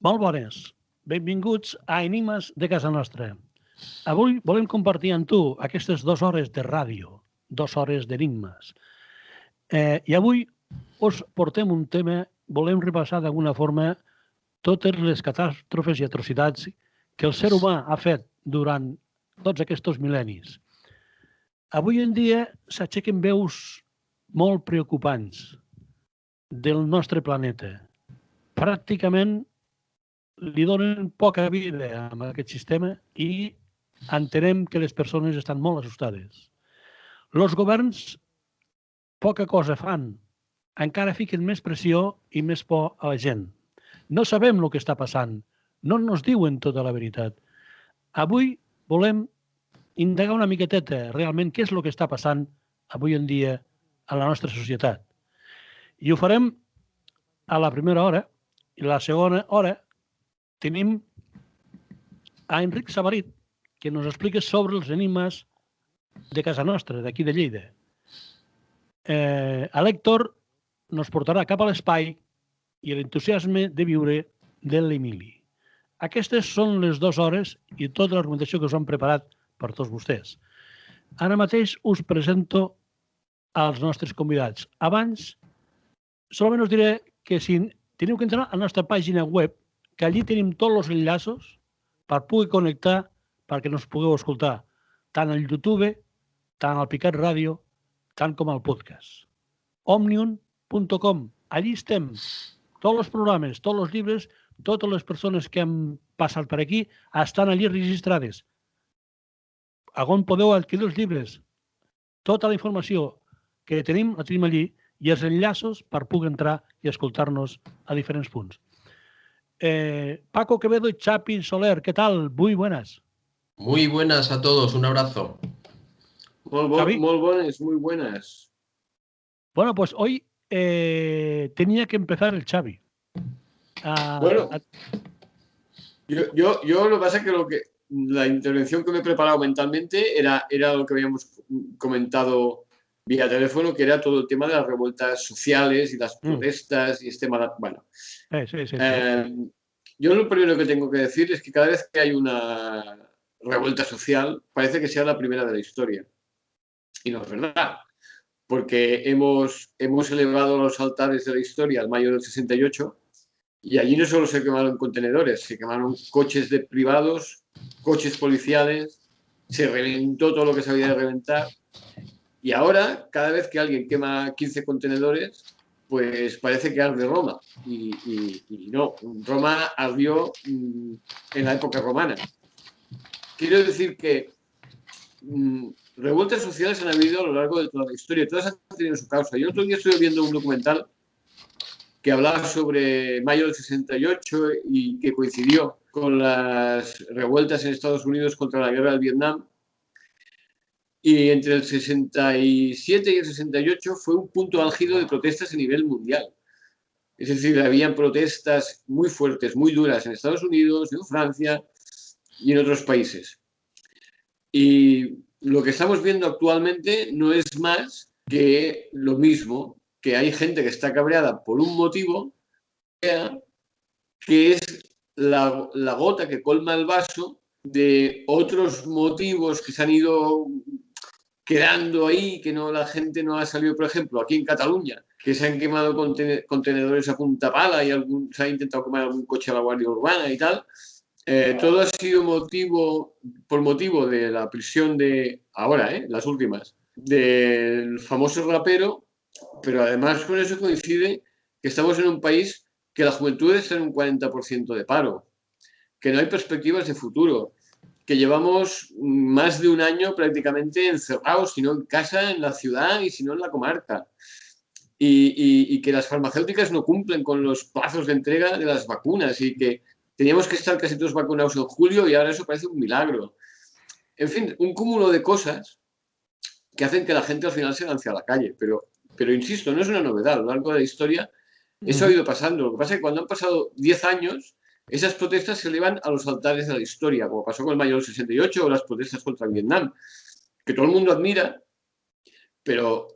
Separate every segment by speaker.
Speaker 1: Molt bones. Benvinguts a Enigmes de casa nostra. Avui volem compartir amb tu aquestes 2 hores de ràdio, 2 hores d'enigmes. I avui us portem un tema, volem repassar d'alguna forma totes les catàstrofes i atrocitats que el ser humà ha fet durant tots aquests mil·lennis. Avui en dia s'aixequen veus molt preocupants del nostre planeta. Pràcticament li donen poca vida a aquest sistema i entenem que les persones estan molt assustades. Els governs poca cosa fan, encara fiquen més pressió i més por a la gent. No sabem el que està passant, no ens diuen tota la veritat. Avui volem indagar una miqueteta realment què és el que està passant avui en dia a la nostra societat. I ho farem a la primera hora i a la segona hora tenim a Enric Sabarit, que ens explica sobre els enigmes de casa nostra, d'aquí de Lleida. L'Héctor ens portarà cap a l'espai i l'entusiasme de viure de l'Emili. Aquestes són les 2 hores i tota l'argumentació que us hem preparat per tots vostès. Ara mateix us presento als nostres convidats. Abans, solament us diré que si teniu que entrar a la nostra pàgina web, que allí tenim tots els enllaços per poder connectar, perquè ens pugueu escoltar tant al YouTube, tant al Picat Ràdio, tant com al podcast. Omnium.com. Allí estem. Tots els programes, tots els llibres, totes les persones que han passat per aquí estan allí registrades. On podeu adquirir els llibres. Tota la informació que tenim la tenim allí i els enllaços per poder entrar i escoltar-nos a diferents punts. Paco Quevedo y Chapi Soler, ¿qué tal? Muy buenas.
Speaker 2: Muy buenas a todos, un abrazo.
Speaker 3: Muy buenas.
Speaker 1: Bueno, pues hoy tenía que empezar el Xavi.
Speaker 3: Yo lo que pasa es que la intervención que me he preparado mentalmente era lo que habíamos comentado vía teléfono, que era todo el tema de las revueltas sociales y las protestas y este tema. Bueno,
Speaker 1: sí.
Speaker 3: Yo lo primero que tengo que decir es que cada vez que hay una revuelta social, parece que sea la primera de la historia. Y no es verdad, porque hemos elevado los altares de la historia al mayo del 68 y allí no solo se quemaron contenedores, se quemaron coches de privados, coches policiales, se reventó todo lo que se había de reventar. Y ahora, cada vez que alguien quema 15 contenedores, pues parece que arde Roma. Y no, Roma ardió en la época romana. Quiero decir que revueltas sociales han habido a lo largo de toda la historia. Todas han tenido su causa. Yo otro día estuve viendo un documental que hablaba sobre mayo del 68 y que coincidió con las revueltas en Estados Unidos contra la guerra del Vietnam. Y entre el 67 y el 68 fue un punto álgido de protestas a nivel mundial. Es decir, habían protestas muy fuertes, muy duras en Estados Unidos, en Francia y en otros países. Y lo que estamos viendo actualmente no es más que lo mismo, que hay gente que está cabreada por un motivo que es la gota que colma el vaso de otros motivos que se han ido quedando ahí, que la gente no ha salido. Por ejemplo, aquí en Cataluña, que se han quemado contenedores a punta pala y se ha intentado quemar algún coche a la Guardia Urbana y tal. Todo ha sido por motivo de la prisión las últimas, del famoso rapero, pero además con eso coincide que estamos en un país que la juventud está en un 40% de paro, que no hay perspectivas de futuro, que llevamos más de un año prácticamente encerrados, si no en casa, en la ciudad y si no en la comarca. Y que las farmacéuticas no cumplen con los plazos de entrega de las vacunas y que teníamos que estar casi todos vacunados en julio y ahora eso parece un milagro. En fin, un cúmulo de cosas que hacen que la gente al final se lance a la calle. Pero insisto, no es una novedad. A lo largo de la historia eso ha ido pasando. Lo que pasa es que cuando han pasado 10 años, esas protestas se elevan a los altares de la historia, como pasó con el mayo del 68 o las protestas contra Vietnam, que todo el mundo admira, pero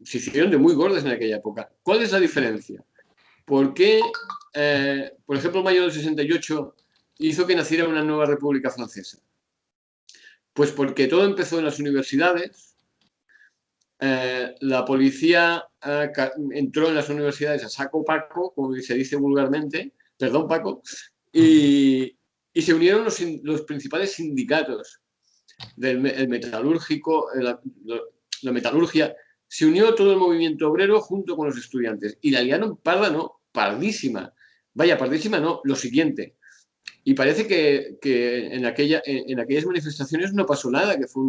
Speaker 3: se hicieron de muy gordas en aquella época. ¿Cuál es la diferencia? ¿Por qué por ejemplo, mayo del 68 hizo que naciera una nueva República Francesa? Pues porque todo empezó en las universidades. La policía entró en las universidades a saco Paco, como se dice vulgarmente, perdón Paco, y se unieron los principales sindicatos del metalúrgico, la metalurgia. Se unió todo el movimiento obrero junto con los estudiantes y la liaron parda, no, pardísima. Vaya, pardísima no, lo siguiente. Y parece que en aquellas manifestaciones no pasó nada, que fue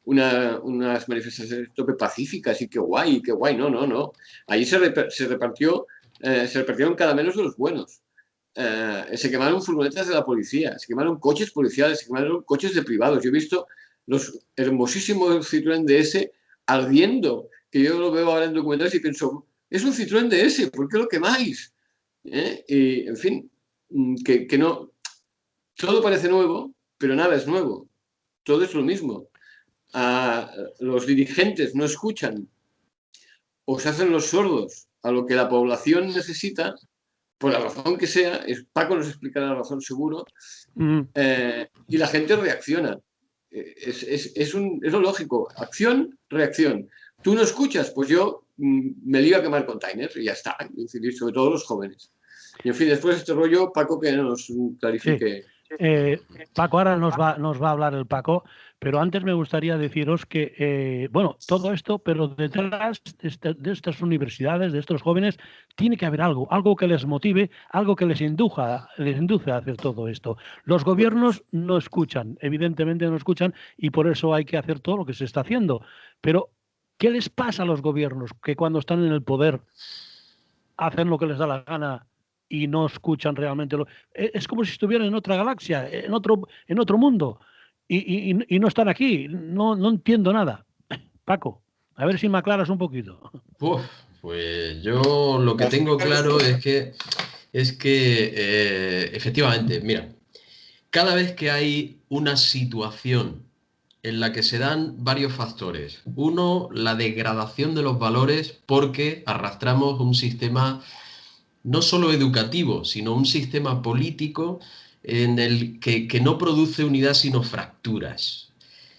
Speaker 3: unas manifestaciones tope pacíficas y qué guay. No. Allí se repartieron cada menos de los buenos. Se quemaron furgonetas de la policía, se quemaron coches policiales, se quemaron coches de privados. Yo he visto los hermosísimos Citroën DS ardiendo, que yo lo veo ahora en documentales y pienso, es un Citroën DS, ¿por qué lo quemáis? Y, en fin, que no... Todo parece nuevo, pero nada es nuevo. Todo es lo mismo. Los dirigentes no escuchan o se hacen los sordos a lo que la población necesita, por la razón que sea. Paco nos explicará la razón seguro, y la gente reacciona. Es lo lógico. Acción, reacción. Tú no escuchas, pues yo me lío a quemar containers y ya está. Sobre todo los jóvenes. Y en fin, después de este rollo, Paco que nos clarifique.
Speaker 1: Sí. Paco, ahora nos va a hablar el Paco, pero antes me gustaría deciros que, bueno, todo esto, pero detrás de estas universidades, de estos jóvenes, tiene que haber algo que les motive, algo que les induce a hacer todo esto. Los gobiernos no escuchan, evidentemente no escuchan, y por eso hay que hacer todo lo que se está haciendo. Pero, ¿qué les pasa a los gobiernos que cuando están en el poder hacen lo que les da la gana y no escuchan realmente? Es como si estuvieran en otra galaxia, en otro mundo, y no están aquí. No entiendo nada. Paco, a ver si me aclaras un poquito.
Speaker 2: Pues yo lo que tengo claro es que efectivamente, mira, cada vez que hay una situación en la que se dan varios factores. Uno, la degradación de los valores porque arrastramos un sistema no solo educativo, sino un sistema político en el que no produce unidad sino fracturas.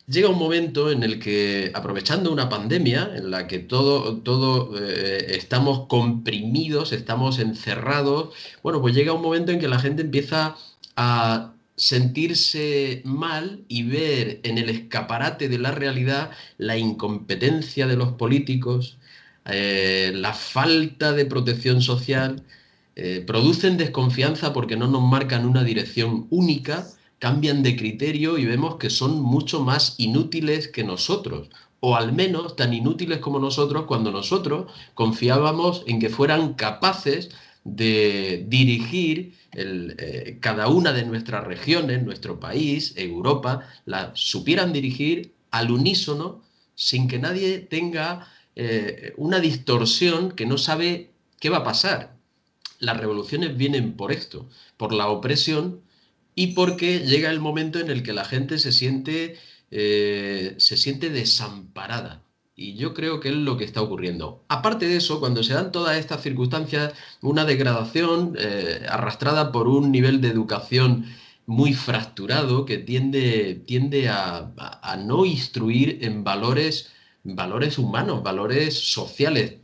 Speaker 2: Llega un momento en el que, aprovechando una pandemia en la que todo estamos comprimidos, estamos encerrados, bueno, pues llega un momento en que la gente empieza a sentirse mal y ver en el escaparate de la realidad la incompetencia de los políticos, la falta de protección social, producen desconfianza porque no nos marcan una dirección única, cambian de criterio y vemos que son mucho más inútiles que nosotros, o al menos tan inútiles como nosotros cuando nosotros confiábamos en que fueran capaces de dirigir cada una de nuestras regiones, nuestro país, Europa, la supieran dirigir al unísono sin que nadie tenga una distorsión que no sabe qué va a pasar. Las revoluciones vienen por esto, por la opresión y porque llega el momento en el que la gente se siente desamparada. Y yo creo que es lo que está ocurriendo. Aparte de eso, cuando se dan todas estas circunstancias, una degradación arrastrada por un nivel de educación muy fracturado que tiende a no instruir en valores humanos, valores sociales.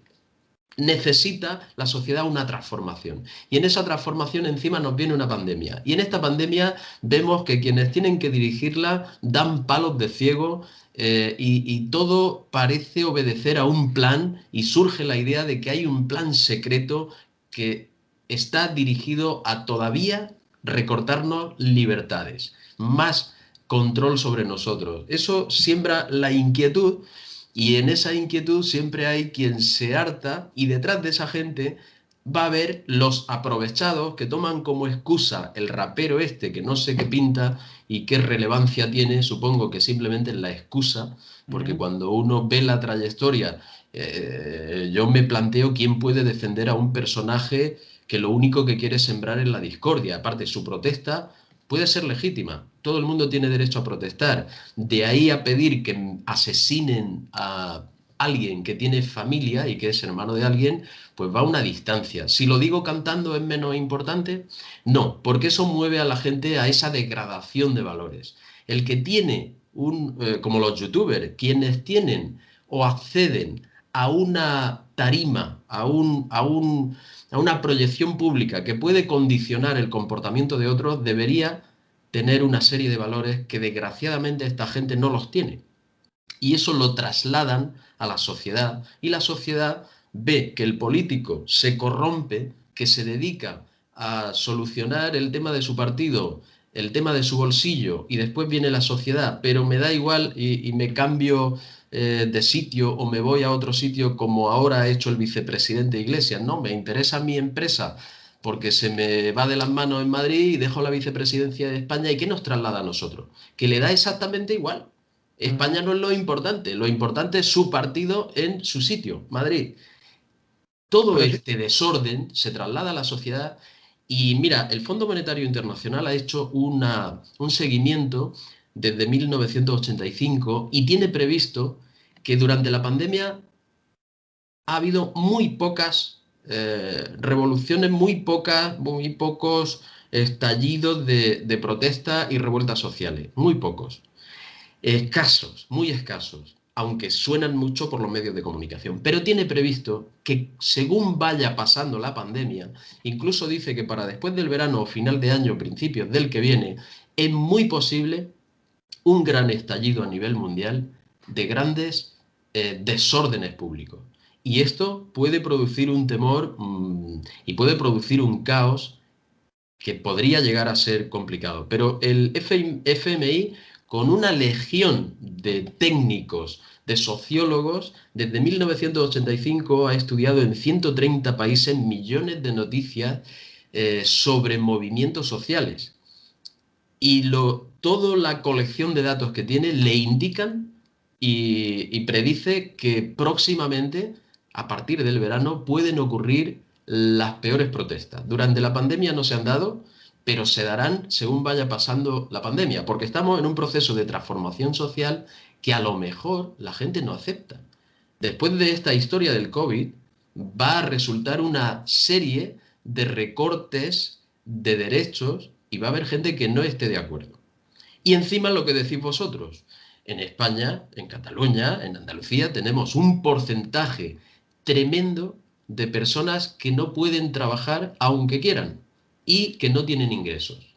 Speaker 2: Necesita la sociedad una transformación. Y en esa transformación encima nos viene una pandemia. Y en esta pandemia vemos que quienes tienen que dirigirla dan palos de ciego y todo parece obedecer a un plan y surge la idea de que hay un plan secreto que está dirigido a todavía recortarnos libertades, más control sobre nosotros. Eso siembra la inquietud. Y en esa inquietud siempre hay quien se harta y detrás de esa gente va a haber los aprovechados que toman como excusa el rapero este que no sé qué pinta y qué relevancia tiene, supongo que simplemente es la excusa, porque cuando uno ve la trayectoria, yo me planteo quién puede defender a un personaje que lo único que quiere es sembrar en la discordia. Aparte, su protesta puede ser legítima. Todo el mundo tiene derecho a protestar. De ahí a pedir que asesinen a alguien que tiene familia y que es hermano de alguien, pues va a una distancia. Si lo digo cantando es menos importante, no, porque eso mueve a la gente a esa degradación de valores. El que tiene como los youtubers, quienes tienen o acceden a una tarima, a una proyección pública que puede condicionar el comportamiento de otros, debería tener una serie de valores que desgraciadamente esta gente no los tiene. Y eso lo trasladan a la sociedad y la sociedad ve que el político se corrompe, que se dedica a solucionar el tema de su partido, el tema de su bolsillo y después viene la sociedad, pero me da igual y me cambio de sitio o me voy a otro sitio como ahora ha hecho el vicepresidente Iglesias. No, me interesa mi empresa porque se me va de las manos en Madrid y dejo la vicepresidencia de España. ¿Y qué nos traslada a nosotros? Que le da exactamente igual. España no es lo importante es su partido en su sitio, Madrid. Todo este desorden se traslada a la sociedad y mira, el Fondo Monetario Internacional ha hecho un seguimiento desde 1985 y tiene previsto que durante la pandemia ha habido muy pocas revoluciones, muy pocos estallidos de protesta y revueltas sociales, muy pocos. Escasos, muy escasos, aunque suenan mucho por los medios de comunicación. Pero tiene previsto que según vaya pasando la pandemia, incluso dice que para después del verano o final de año, principios del que viene, es muy posible un gran estallido a nivel mundial de grandes desórdenes públicos. Y esto puede producir un temor y puede producir un caos que podría llegar a ser complicado. Pero el FMI, con una legión de técnicos, de sociólogos, desde 1985 ha estudiado en 130 países millones de noticias sobre movimientos sociales. Y toda la colección de datos que tiene le indican y predice que próximamente, a partir del verano, pueden ocurrir las peores protestas. Durante la pandemia no se han dado, pero se darán según vaya pasando la pandemia, porque estamos en un proceso de transformación social que a lo mejor la gente no acepta. Después de esta historia del COVID, va a resultar una serie de recortes de derechos y va a haber gente que no esté de acuerdo. Y encima lo que decís vosotros, en España, en Cataluña, en Andalucía, tenemos un porcentaje tremendo de personas que no pueden trabajar aunque quieran y que no tienen ingresos.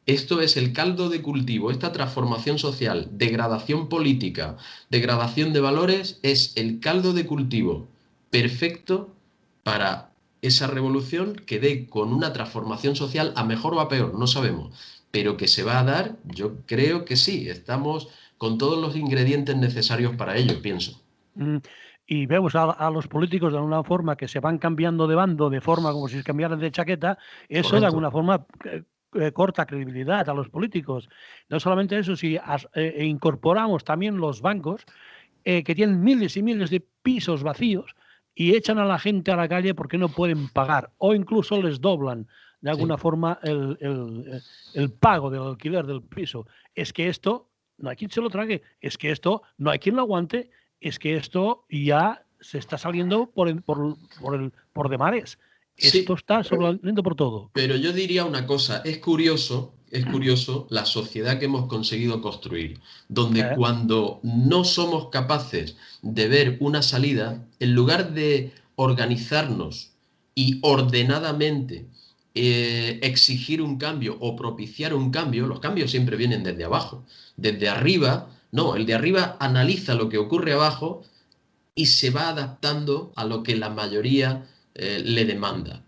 Speaker 2: Esto es el caldo de cultivo, esta transformación social, degradación política, degradación de valores, es el caldo de cultivo perfecto para esa revolución que dé con una transformación social a mejor o a peor, no sabemos, pero que se va a dar, yo creo que sí, estamos con todos los ingredientes necesarios para ello, pienso.
Speaker 1: Y vemos a los políticos de alguna forma que se van cambiando de bando, de forma como si se cambiaran de chaqueta, eso
Speaker 2: Correcto.
Speaker 1: de alguna forma corta credibilidad a los políticos. No solamente eso, si incorporamos también los bancos que tienen miles y miles de pisos vacíos y echan a la gente a la calle porque no pueden pagar o incluso les doblan de alguna forma el pago del alquiler del piso. Es que esto no hay quien se lo trague, es que esto no hay quien lo aguante, es que esto ya se está saliendo por de mares. Esto está saliendo por todo.
Speaker 2: Pero yo diría una cosa, es curioso la sociedad que hemos conseguido construir, donde cuando no somos capaces de ver una salida, en lugar de organizarnos y ordenadamente exigir un cambio o propiciar un cambio, los cambios siempre vienen desde abajo. Desde arriba, no, el de arriba analiza lo que ocurre abajo y se va adaptando a lo que la mayoría le demanda.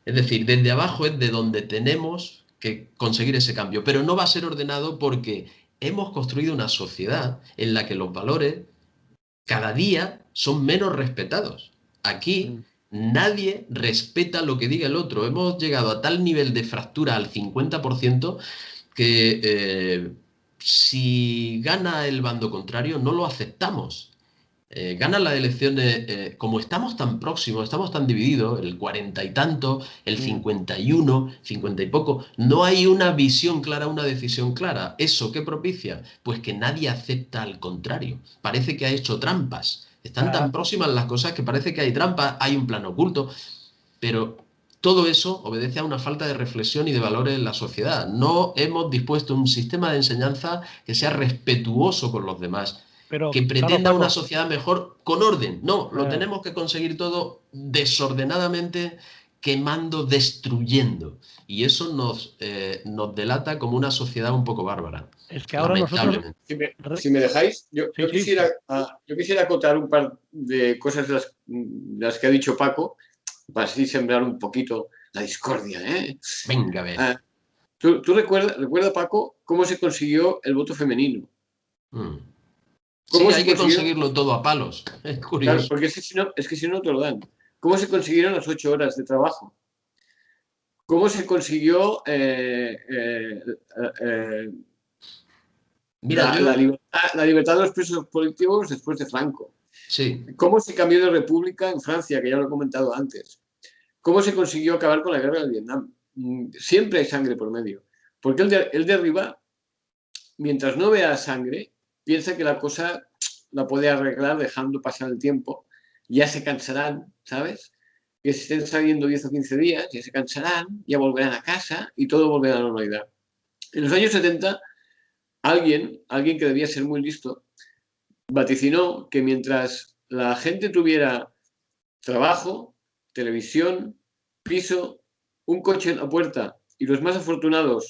Speaker 2: Es decir, desde abajo es de donde tenemos que conseguir ese cambio, pero no va a ser ordenado porque hemos construido una sociedad en la que los valores cada día son menos respetados. Aquí nadie respeta lo que diga el otro. Hemos llegado a tal nivel de fractura al 50% que si gana el bando contrario no lo aceptamos. ganan las elecciones, como estamos tan próximos, estamos tan divididos, el 40 y tanto, el 51, 50 y poco, no hay una visión clara, una decisión clara. ¿Eso qué propicia? Pues que nadie acepta al contrario. Parece que ha hecho trampas. Están tan próximas las cosas que parece que hay trampas, hay un plan oculto, pero todo eso obedece a una falta de reflexión y de valores en la sociedad. No hemos dispuesto un sistema de enseñanza que sea respetuoso con los demás,
Speaker 1: Pero,
Speaker 2: que
Speaker 1: claro,
Speaker 2: pretenda
Speaker 1: Paco,
Speaker 2: una sociedad mejor con orden. No, lo
Speaker 1: eh,
Speaker 2: tenemos que conseguir todo desordenadamente, quemando, destruyendo. Y eso nos delata como una sociedad un poco bárbara,
Speaker 1: es que ahora nosotros...
Speaker 2: lamentablemente.
Speaker 3: Si me dejáis,
Speaker 1: Sí, sí, sí.
Speaker 3: yo quisiera acotar un par de cosas de las que ha dicho Paco, para así sembrar un poquito la discordia, ¿eh?
Speaker 2: Venga, a ver.
Speaker 3: ¿Tú recuerda, Paco, cómo se consiguió el voto femenino?
Speaker 2: Mm. Sí,
Speaker 3: ¿Cómo se
Speaker 2: hay que
Speaker 3: consiguió?
Speaker 2: conseguirlo todo a palos. Es
Speaker 3: Claro,
Speaker 2: curioso.
Speaker 3: porque es que si no, no te lo dan. ¿Cómo se consiguieron las 8 horas de trabajo? ¿Cómo se consiguió
Speaker 2: Mira, yo...
Speaker 3: la libertad de los presos políticos después de Franco?
Speaker 2: Sí,
Speaker 3: ¿Cómo se cambió de república en Francia, que ya lo he comentado antes? ¿Cómo se consiguió acabar con la guerra de Vietnam? Siempre hay sangre por medio. Porque el de arriba, mientras no vea sangre, piensa que la cosa la puede arreglar dejando pasar el tiempo. Ya se cansarán, ¿sabes? Que se estén saliendo 10 o 15 días, ya se cansarán, ya volverán a casa y todo volverá a la normalidad. En los años 70, alguien que debía ser muy listo, vaticinó que mientras la gente tuviera trabajo, televisión, piso, un coche en la puerta y los más afortunados